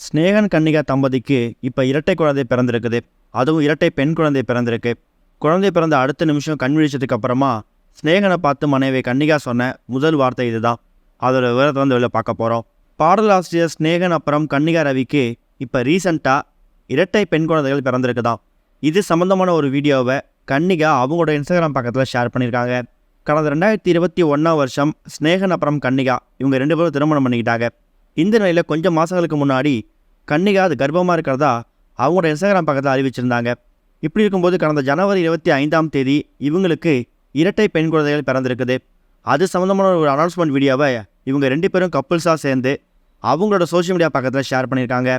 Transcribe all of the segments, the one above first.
ஸ்நேகன் கன்னிகா தம்பதிக்கு இப்போ இரட்டை குழந்தை பிறந்திருக்குது. அதுவும் இரட்டை பெண் குழந்தை பிறந்திருக்கு. குழந்தை பிறந்த அடுத்த நிமிஷம் கண் விழிச்சதுக்கு அப்புறமா ஸ்நேகனை பார்த்து மனைவி கன்னிகா சொன்ன முதல் வார்த்தை இதுதான். அதோட விவரத்தை வந்து வெளில பார்க்க போகிறோம். பாடலாசிரியர் ஸ்நேகன் அப்புறம் கன்னிகா ரவிக்கு இப்போ ரீசெண்டாக இரட்டை பெண் குழந்தைகள் பிறந்திருக்குதான். இது சம்மந்தமான ஒரு வீடியோவை கன்னிகா அவங்களோட இன்ஸ்டாகிராம் பக்கத்தில் ஷேர் பண்ணியிருக்காங்க. கடந்த 2021 வருஷம் ஸ்நேகன் அப்புறம் கன்னிகா இவங்க 2 பேரும் திருமணம் பண்ணிக்கிட்டாங்க. இந்த நிலையில் கொஞ்சம் மாதங்களுக்கு முன்னாடி கன்னிகா அது கர்ப்பமாக இருக்கிறதா அவங்களோட இன்ஸ்டாகிராம் பக்கத்தில் அறிவிச்சிருந்தாங்க. இப்படி இருக்கும்போது கடந்த ஜனவரி 25 இவங்களுக்கு இரட்டை பெண் குழந்தைகள் பிறந்திருக்குது. அது சம்மந்தமான ஒரு அனௌன்ஸ்மெண்ட் வீடியோவை இவங்க 2 பேரும் கப்புள்ஸாக சேர்ந்து அவங்களோட சோஷியல் மீடியா பக்கத்தில் ஷேர் பண்ணியிருக்காங்க.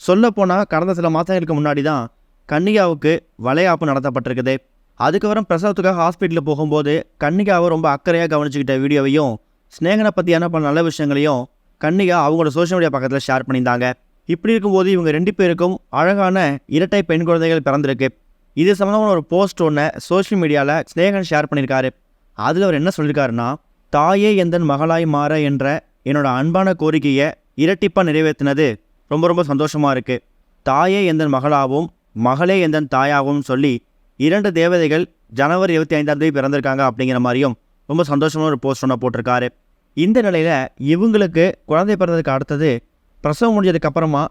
சொல்லப்போனால் கடந்த சில மாதங்களுக்கு முன்னாடி தான் கன்னிகாவுக்கு வளைகாப்பு நடத்தப்பட்டிருக்குது. அதுக்கப்புறம் பிரசவத்துக்காக ஹாஸ்பிட்டலில் போகும்போது கன்னிகாவை ரொம்ப அக்கறையாக கவனிச்சுக்கிட்ட வீடியோவையும் ஸ்நேகனை பற்றியான பல நல்ல விஷயங்களையும் கன்னிகா அவங்களோட சோஷியல் மீடியா பக்கத்தில் ஷேர் பண்ணியிருந்தாங்க. இப்படி இருக்கும்போது இவங்க 2 பேருக்கும் அழகான இரட்டை பெண் குழந்தைகள் பிறந்திருக்கு. இது சம்மந்தமான ஒரு போஸ்ட் ஒன்று சோஷியல் மீடியாவில் ஸ்நேகன் ஷேர் பண்ணியிருக்காரு. அதில் அவர் என்ன சொல்லியிருக்காருன்னா, தாயே எந்தன் மகளாய் மாற என்ற என்னோட அன்பான கோரிக்கையை இரட்டிப்பாக நிறைவேற்றினது ரொம்ப ரொம்ப சந்தோஷமாக இருக்குது. தாயே எந்தன் மகளாகவும் மகளே எந்தன் தாயாகவும் சொல்லி 2 தேவதைகள் ஜனவரி 25 பிறந்திருக்காங்க அப்படிங்கிற மாதிரியும் ரொம்ப சந்தோஷமான ஒரு போஸ்ட் ஒன்று போட்டிருக்காரு. இந்த நிலையில் இவங்களுக்கு குழந்தை பிறந்ததுக்கு அடுத்தது பிரசவம் முடிஞ்சதுக்கு அப்புறமா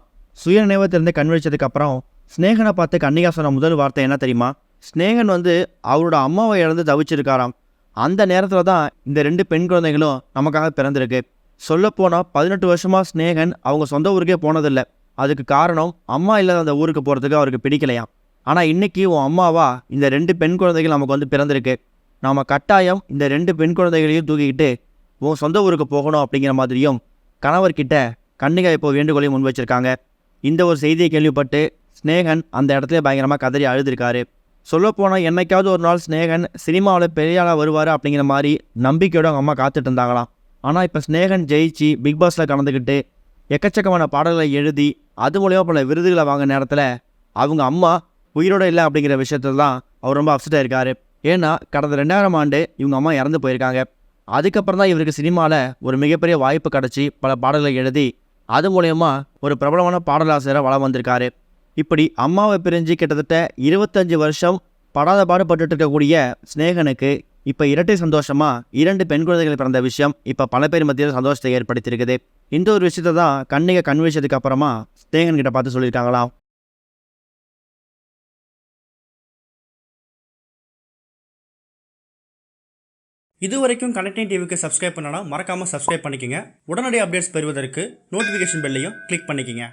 சுய நினைவத்திலிருந்து கண் விழிச்சதுக்கு அப்புறம் ஸ்நேகனை பார்த்து கன்னிகா சொன்ன முதல் வார்த்தை என்ன தெரியுமா? ஸ்நேகன் வந்து அவரோட அம்மாவை இழந்து தவிச்சிருக்காராம். அந்த நேரத்தில் தான் இந்த 2 பெண் குழந்தைகளும் நமக்காக பிறந்திருக்கு. சொல்லப்போனால் 18 வருஷமாக ஸ்நேகன் அவங்க சொந்த ஊருக்கே போனதில்லை. அதுக்கு காரணம் அம்மா இல்லாத அந்த ஊருக்கு போகிறதுக்கு அவருக்கு பிடிக்கலையாம். ஆனால் இன்றைக்கி உன் அம்மாவா இந்த 2 பெண் குழந்தைகள் நமக்கு வந்து பிறந்திருக்கு. நாம் கட்டாயம் இந்த 2 பெண் குழந்தைகளையும் தூக்கிக்கிட்டு உன் சொந்த ஊருக்கு போகணும் அப்படிங்கிற மாதிரியும் கணவர்கிட்ட கன்னிகா இப்போ வேண்டுகோளையும் முன் வச்சிருக்காங்க. இந்த ஒரு செய்தியை கேள்விப்பட்டு ஸ்நேகன் அந்த இடத்துல பயங்கரமாக கதறி அழுதுருக்காரு. சொல்லப்போனால் என்னைக்காவது ஒரு நாள் ஸ்நேகன் சினிமாவில் பெரிய ஆளாக வருவார் அப்படிங்கிற மாதிரி நம்பிக்கையோடு அவங்க அம்மா காத்துட்டு இருந்தாங்களாம். ஆனால் இப்போ ஸ்நேகன் ஜெயிச்சு பிக் பாஸில் கலந்துக்கிட்டு எக்கச்சக்கமான பாடல்களை எழுதி அது மூலயமா பல விருதுகளை வாங்க நேரத்தில் அவங்க அம்மா உயிரோடு இல்லை அப்படிங்கிற விஷயத்தில் தான் அவர் ரொம்ப அப்செட்டாக இருக்கார். ஏன்னா கடந்த 2000 ஆண்டு இவங்க அம்மா இறந்து போயிருக்காங்க. அதுக்கப்புறம் தான் இவருக்கு சினிமாவில் ஒரு மிகப்பெரிய வாய்ப்பு கிடச்சி பல பாடல்களை எழுதி அது மூலயமா ஒரு பிரபலமான பாடலாசிரியரை வளம் வந்திருக்காரு. இப்படி அம்மாவை பிரிஞ்சு கிட்டத்தட்ட 25 வருஷம் படாத பாடுபட்டு இருக்கக்கூடிய ஸ்நேகனுக்கு இப்போ இரட்டை சந்தோஷமாக 2 பெண் குழந்தைகள் பிறந்த விஷயம் இப்போ பல பேர் மத்தியில் சந்தோஷத்தை ஏற்படுத்தியிருக்குது. இந்த ஒரு விஷயத்தை தான் கன்னிகா கண் விழிச்சதுக்கு அப்புறமா ஸ்நேகன் கிட்ட பார்த்து சொல்லியிருக்காங்களாம். இதுவரைக்கும் கனெக்டிங் டிவிக்கு சப்ஸ்கிரைப் பண்ணனா மறக்காமல் சப்ஸ்கிரைப் பண்ணிக்கங்க. உடனடி அப்டேட்ஸ் பெறுவதற்கு நோட்டிஃபிகேஷன் பெல்லையும் கிளிக் பண்ணிக்கங்க.